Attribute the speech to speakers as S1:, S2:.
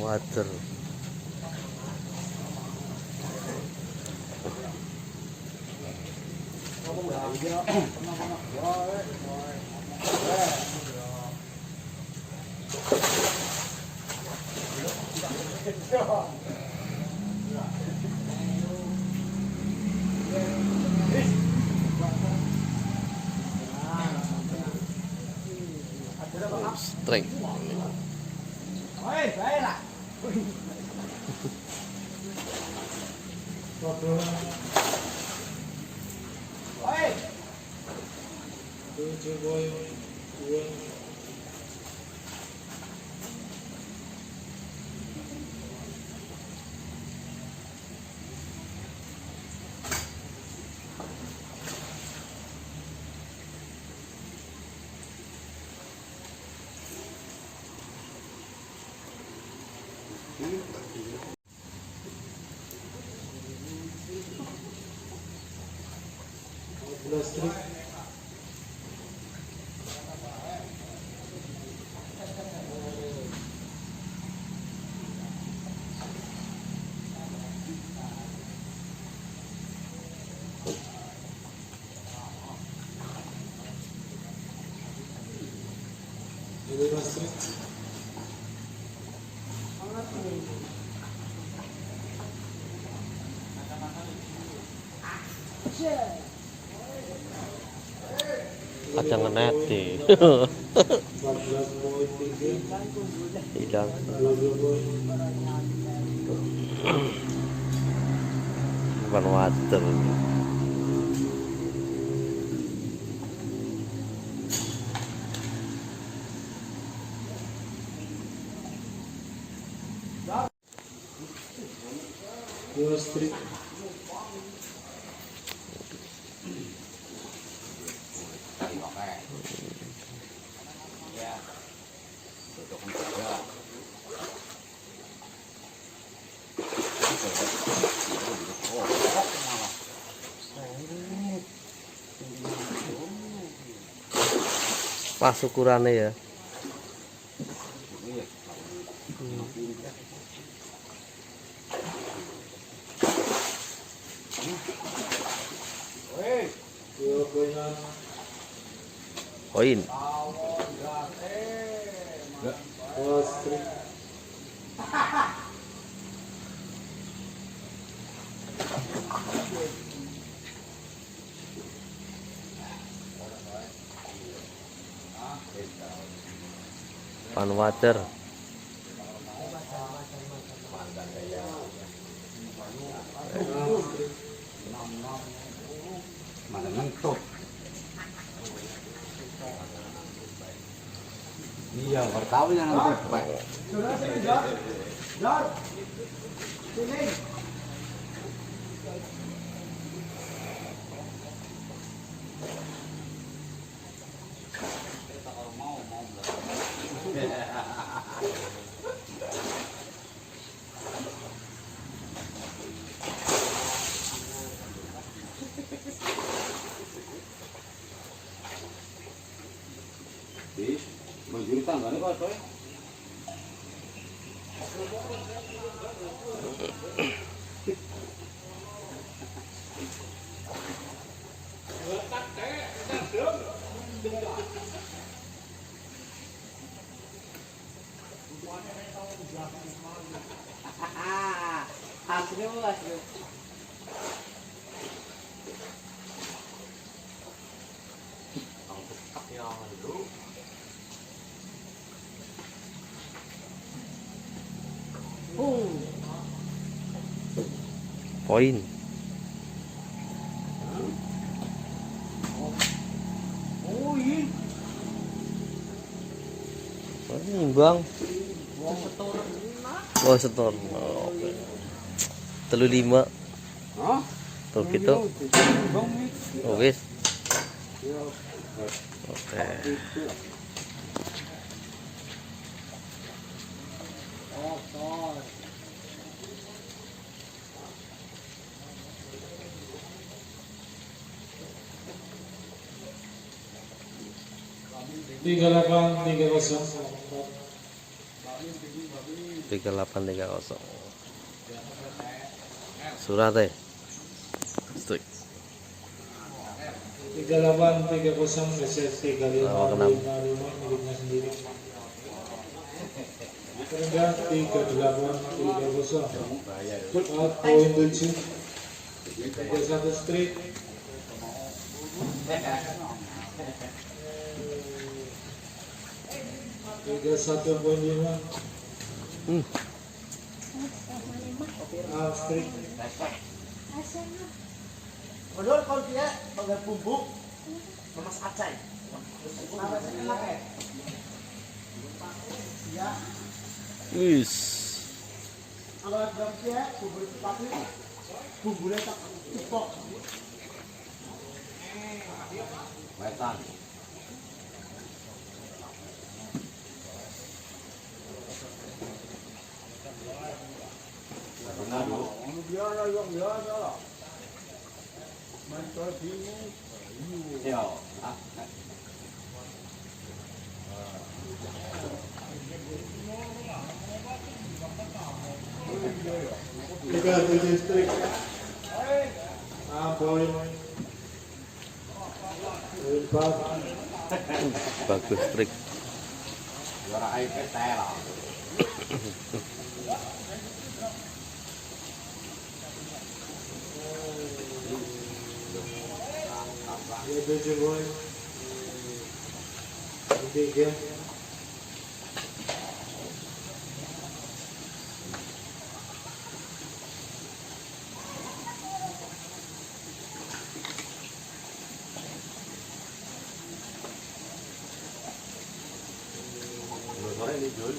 S1: Water. Strength.
S2: Listrik. Ini listrik.
S1: Kacang neti. Hilang. Bukan water.
S2: Listrik.
S1: Pas ukurannya ya. Koin.
S2: Listrik.
S1: Pan water.
S3: Mana ngentot. Iya, wartawan yang ngentot, Pak. Manjuri tanggane kok coy.
S1: Poin. Oh, imbang. Oh, setor. Oh, oke. 35.
S3: Hah?
S1: Tuh gitu.
S3: Bang,
S1: Oh, wis. Oke.
S2: Tiga 3830.
S1: 3830. Surat deh. Strik.
S2: 3830 reset 3555 miliknya sendiri. Rendah 3830. Out poin 7. 31 straight. 31.5. Out straight.
S4: Menurut kalau dia pakai bumbu Mas Acai.
S1: Wis.
S4: Kalau dia bumbu tapi bumbunya tak cepok.
S3: Wetan. Benar dulu.
S4: Biar yang biar. Mantul bingung.
S3: Yo. Ah.
S2: Tiga 7 straight. Poin. Poin 4.
S1: Bagus trik.
S3: Juara iPad tera.
S2: Ya 7 poin. 3.
S3: Sore ini Jul.